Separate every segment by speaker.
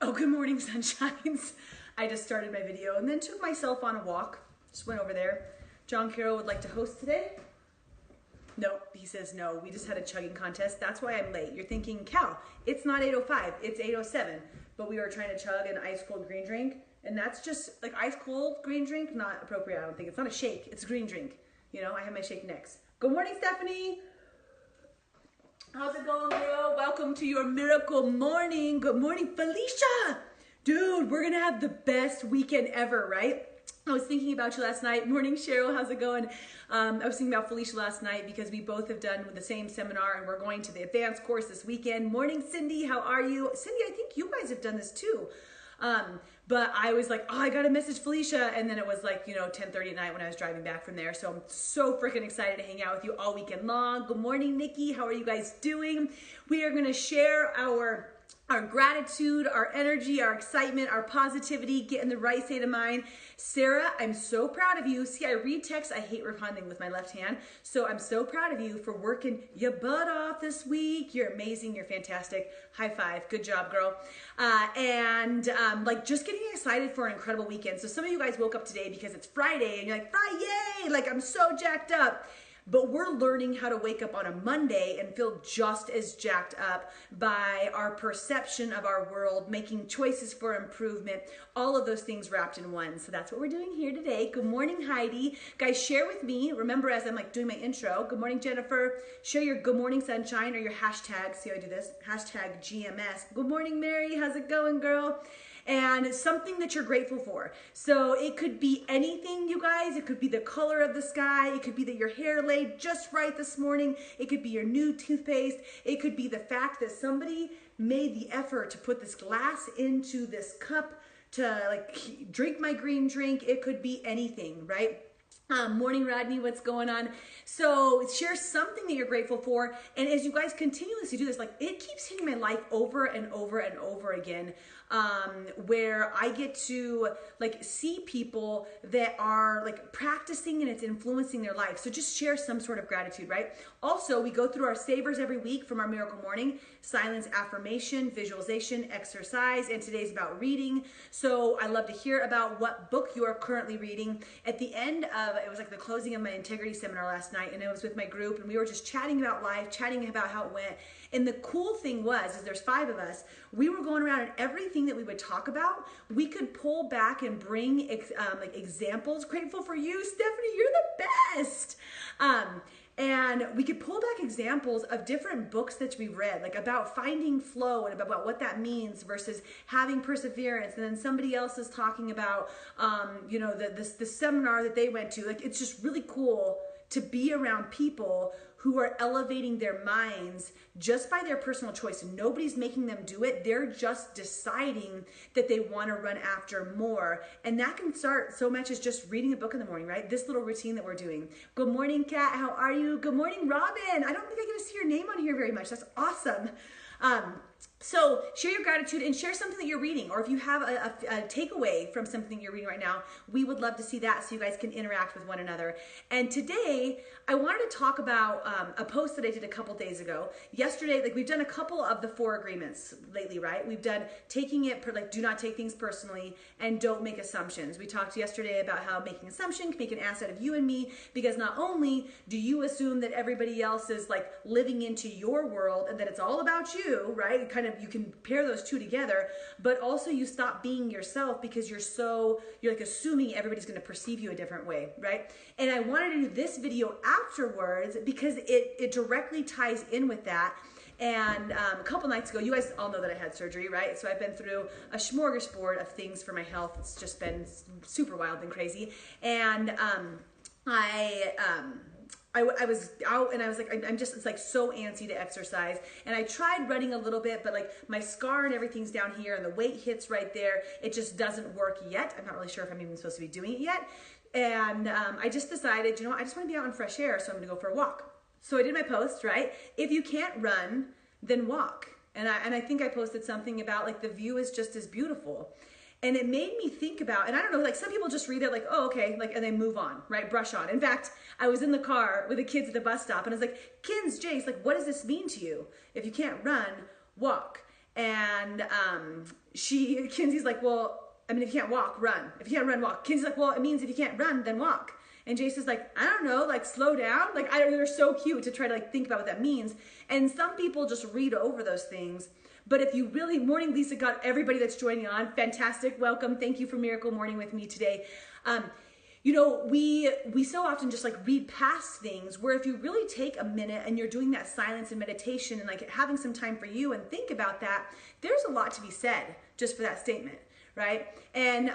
Speaker 1: Oh, good morning, sunshines. I just started my video and then took myself on a walk. Just went over there. John Carroll would like to host today. Nope, he says no. We just had a chugging contest. That's why I'm late. You're thinking, Cal, it's not 8:05, it's 8:07. But we were trying to chug an ice cold green drink. And that's just like ice cold green drink, not appropriate, I don't think. It's not a shake, it's a green drink. You know, I have my shake next. Good morning, Stephanie. How's it going, girl? Welcome to your miracle morning. Good morning, Felicia. Dude, we're gonna have the best weekend ever, right? I was thinking about you last night. Morning, Cheryl, how's it going? I was thinking about Felicia last night because we both have done the same seminar and we're going to the advanced course this weekend. Morning, Cindy, how are you? Cindy, I think you guys have done this too. But I was like, oh, I gotta message Felicia. And then it was like, 10:30 at night when I was driving back from there. So I'm so freaking excited to hang out with you all weekend long. Good morning, Nikki. How are you guys doing? We are gonna share our gratitude, our energy, our excitement, our positivity, get in the right state of mind. Sarah, I'm so proud of you. See, I read text. I hate responding with my left hand. So I'm so proud of you for working your butt off this week. You're amazing. You're fantastic. High five. Good job, girl. Just getting excited for an incredible weekend. So some of you guys woke up today because it's Friday and you're like, Friday, like I'm so jacked up. But we're learning how to wake up on a Monday and feel just as jacked up by our perception of our world, making choices for improvement, all of those things wrapped in one. So that's what we're doing here today. Good morning, Heidi. Guys, share with me. Remember, as I'm doing my intro, good morning, Jennifer. Share your good morning, sunshine, or your hashtag. See how I do this? Hashtag GMS. Good morning, Mary. How's it going, girl? And something that you're grateful for. So it could be anything, you guys. It could be the color of the sky. It could be that your hair laid just right this morning. It could be your new toothpaste. It could be the fact that somebody made the effort to put this glass into this cup to drink my green drink. It could be anything, right? Morning, Rodney, what's going on? So share something that you're grateful for. And as you guys continuously do this, it keeps hitting my life over and over and over again, where I get to see people that are practicing and it's influencing their life. So just share some sort of gratitude, right? Also, we go through our savers every week from our Miracle Morning: silence, affirmation, visualization, exercise, and today's about reading. So I love to hear about what book you are currently reading. At the end of it was the closing of my integrity seminar last night, and it was with my group, and we were just chatting about life, chatting about how it went. And the cool thing is there's 5 of us. We were going around and everything that we would talk about, we could pull back and bring examples. Grateful for you, Stephanie. You're the best. And we could pull back examples of different books that we read, about finding flow and about what that means versus having perseverance. And then somebody else is talking about, the seminar that they went to. It's just really cool to be around people who are elevating their minds just by their personal choice. Nobody's making them do it. They're just deciding that they want to run after more. And that can start so much as just reading a book in the morning, right? This little routine that we're doing. Good morning, Kat. How are you? Good morning, Robin. I don't think I get to see your name on here very much. That's awesome. So share your gratitude and share something that you're reading, or if you have a takeaway from something you're reading right now, we would love to see that so you guys can interact with one another. And today I wanted to talk about a post that I did a couple days ago. Yesterday, we've done a couple of the 4 agreements lately, right? We've done taking it, do not take things personally, and don't make assumptions. We talked yesterday about how making assumptions can make an asset of you and me, because not only do you assume that everybody else is living into your world and that it's all about you, right? You can pair those two together, but also you stop being yourself because you're assuming everybody's going to perceive you a different way, right? And I wanted to do this video afterwards because it directly ties in with that. And a couple nights ago, you guys all know that I had surgery, right? So I've been through a smorgasbord of things for my health. It's just been super wild and crazy. And I was out and I was it's so antsy to exercise. And I tried running a little bit, but my scar and everything's down here and the weight hits right there. It just doesn't work yet. I'm not really sure if I'm even supposed to be doing it yet. And I just decided, I just want to be out in fresh air, so I'm going to go for a walk. So I did my post, right? If you can't run, then walk. And I think I posted something about the view is just as beautiful. And it made me think about, and I don't know, some people just read it oh, okay, and they move on, right? Brush on. In fact, I was in the car with the kids at the bus stop and I was like, kids, Jace, what does this mean to you? If you can't run, walk. And Kinsey's like, well, I mean, if you can't walk, run. If you can't run, walk. Kinsey's like, well, it means if you can't run, then walk. And Jace is like, I don't know, like slow down. Like they're so cute to try to like think about what that means. And some people just read over those things. But if you really, morning Lisa, got everybody that's joining on, fantastic, welcome. Thank you for Miracle Morning with me today. You know, we so often just like read past things, where if you really take a minute and you're doing that silence and meditation and like having some time for you and think about that, there's a lot to be said just for that statement, right? And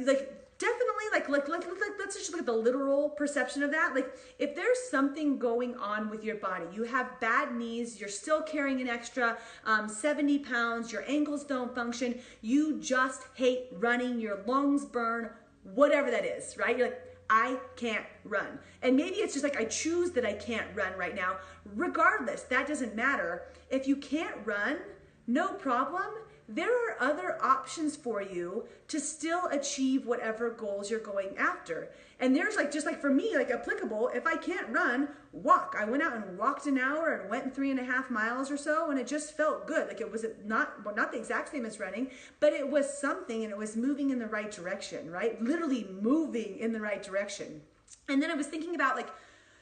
Speaker 1: like definitely like let's just look at the literal perception of that. Like if there's something going on with your body, you have bad knees, you're still carrying an extra 70 pounds, your ankles don't function, you just hate running, your lungs burn, whatever that is, right? You're like, I can't run. And maybe it's just like, I choose that I can't run right now. Regardless, that doesn't matter. If you can't run, no problem. There are other options for you to still achieve whatever goals you're going after. And there's like, just like for me, like applicable, if I can't run, walk. I went out and walked an hour and went 3.5 miles or so, and it just felt good. Like it was not the exact same as running, but it was something, and it was moving in the right direction, right? Literally moving in the right direction. And then I was thinking about like,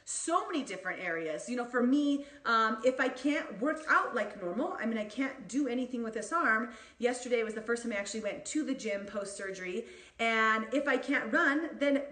Speaker 1: so many different areas. You know, for me, if I can't work out like normal, I mean, I can't do anything with this arm. Yesterday was the first time I actually went to the gym post-surgery. And if I can't run, then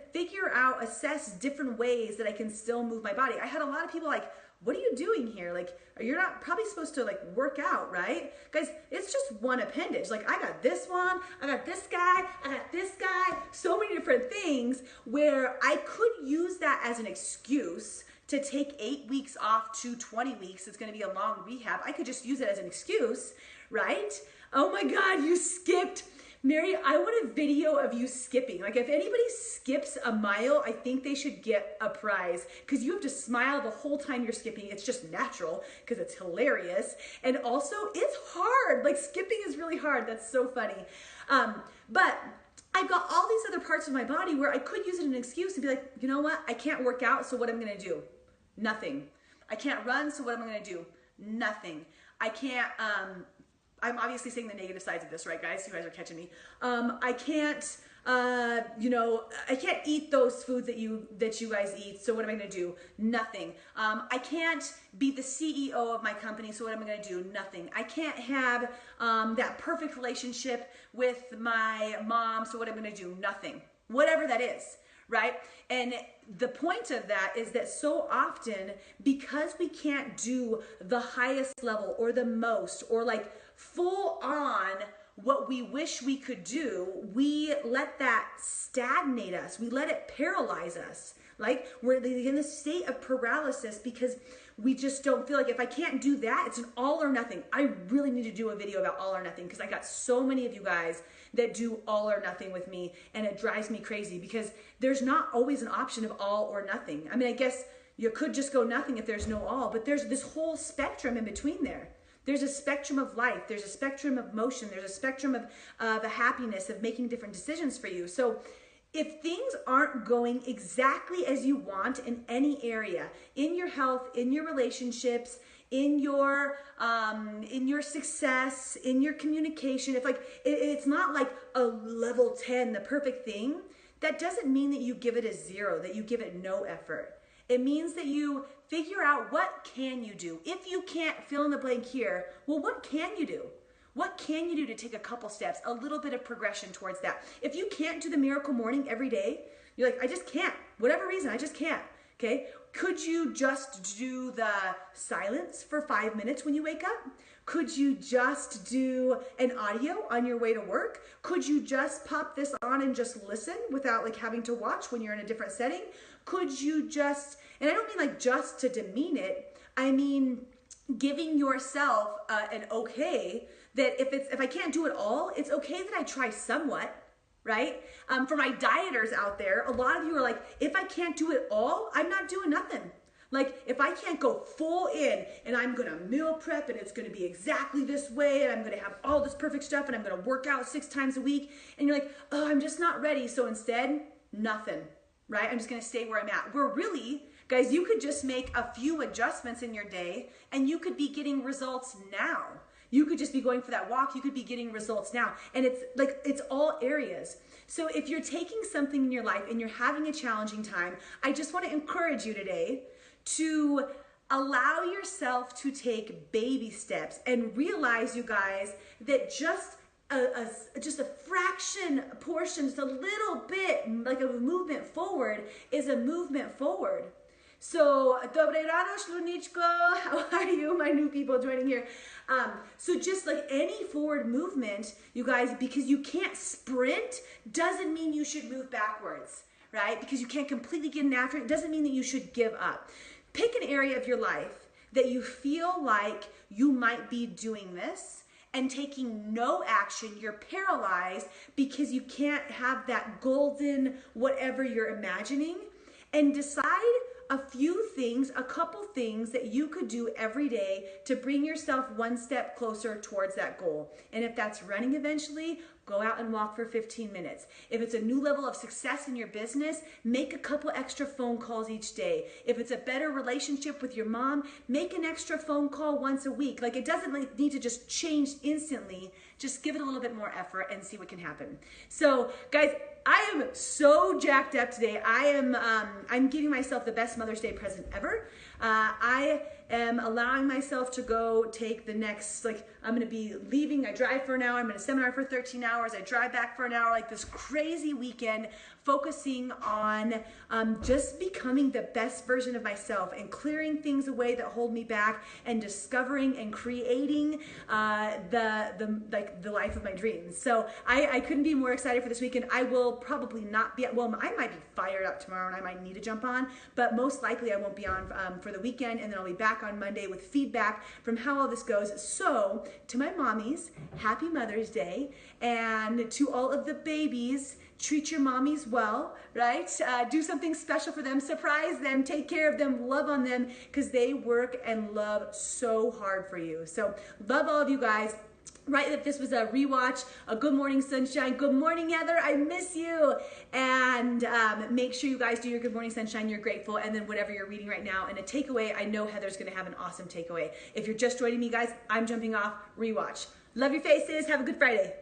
Speaker 1: assess different ways that I can still move my body. I had a lot of people like, what are you doing here? Like, you're not probably supposed to like work out, right? Guys, it's just one appendage. Like I got this one, I got this guy, I got this guy, so many different things where I could use that as an excuse to take 8 weeks off to 20 weeks. It's gonna be a long rehab. I could just use it as an excuse, right? Oh my God, you skipped. Mary, I want a video of you skipping. Like if anybody skips a mile, I think they should get a prize, because you have to smile the whole time you're skipping. It's just natural because it's hilarious. And also it's hard. Like skipping is really hard. That's so funny. But I've got all these other parts of my body where I could use it as an excuse and be like, you know what? I can't work out, so what am I gonna do? Nothing. I can't run, so what am I gonna do? Nothing. I can't, I'm obviously saying the negative sides of this, right, guys? You guys are catching me. I can't, I can't eat those foods that you guys eat. So what am I going to do? Nothing. I can't be the CEO of my company. So what am I going to do? Nothing. I can't have that perfect relationship with my mom. So what am I going to do? Nothing. Whatever that is. Right? And the point of that is that so often, because we can't do the highest level or the most or like full on what we wish we could do, we let that stagnate us. We let it paralyze us. Like we're in a state of paralysis because we just don't feel like, if I can't do that, it's an all or nothing. I really need to do a video about all or nothing, because I got so many of you guys that do all or nothing with me, and it drives me crazy because there's not always an option of all or nothing. I mean, I guess you could just go nothing if there's no all, but there's this whole spectrum in between there. There's a spectrum of life. There's a spectrum of motion. There's a spectrum of the happiness of making different decisions for you. So if things aren't going exactly as you want in any area, in your health, in your relationships, in your success, in your communication, if like it's not like a level 10, the perfect thing, that doesn't mean that you give it a 0, that you give it no effort. It means that you figure out, what can you do? If you can't fill in the blank here, well, what can you do? What can you do to take a couple steps, a little bit of progression towards that? If you can't do the miracle morning every day, you're like, I just can't. Whatever reason, I just can't. Okay? Could you just do the silence for 5 minutes when you wake up? Could you just do an audio on your way to work? Could you just pop this on and just listen without like having to watch when you're in a different setting? Could you just, and I don't mean like just to demean it, I mean giving yourself an okay that if I can't do it all, it's okay that I try somewhat, right? For my dieters out there, a lot of you are like, if I can't do it all, I'm not doing nothing. Like if I can't go full in and I'm gonna meal prep and it's gonna be exactly this way and I'm gonna have all this perfect stuff and I'm gonna work out 6 times a week, and you're like, oh, I'm just not ready. So instead, nothing, right? I'm just gonna stay where I'm at. Where really, guys, you could just make a few adjustments in your day and you could be getting results now. You could just be going for that walk. You could be getting results now. And it's all areas. So if you're taking something in your life and you're having a challenging time, I just want to encourage you today to allow yourself to take baby steps and realize, you guys, that just a fraction, a portion, just a little bit like a movement forward is a movement forward. So, Dobre rano, Shlunichko. How are you, my new people joining here? So just like any forward movement, you guys, because you can't sprint doesn't mean you should move backwards, right? Because you can't completely get in after it doesn't mean that you should give up. Pick an area of your life that you feel like you might be doing this and taking no action. You're paralyzed because you can't have that golden whatever you're imagining, and decide a few things, a couple things that you could do every day to bring yourself one step closer towards that goal. And if that's running eventually, go out and walk for 15 minutes. If it's a new level of success in your business, make a couple extra phone calls each day. If it's a better relationship with your mom, make an extra phone call once a week. Like, it doesn't need to just change instantly. Just give it a little bit more effort and see what can happen. So guys, I am so jacked up today. I'm giving myself the best Mother's Day present ever. I am allowing myself to go take the next, I'm gonna be leaving, I drive for an hour, I'm in a seminar for 13 hours, I drive back for an hour, like this crazy weekend, focusing on just becoming the best version of myself and clearing things away that hold me back and discovering and creating the life of my dreams. So I couldn't be more excited for this weekend. I will probably not be, well, I might be fired up tomorrow and I might need to jump on, but most likely I won't be on for the weekend, and then I'll be back on Monday with feedback from how all this goes. So to my mommies, happy Mother's Day, and to all of the babies, treat your mommies well, right? Do something special for them, surprise them, take care of them, love on them, because they work and love so hard for you. So love all of you guys. Right, that this was a rewatch, a Good Morning Sunshine. Good morning, Heather, I miss you. And make sure you guys do your Good Morning Sunshine, you're grateful, and then whatever you're reading right now. And a takeaway, I know Heather's gonna have an awesome takeaway. If you're just joining me, guys, I'm jumping off, rewatch. Love your faces, have a good Friday.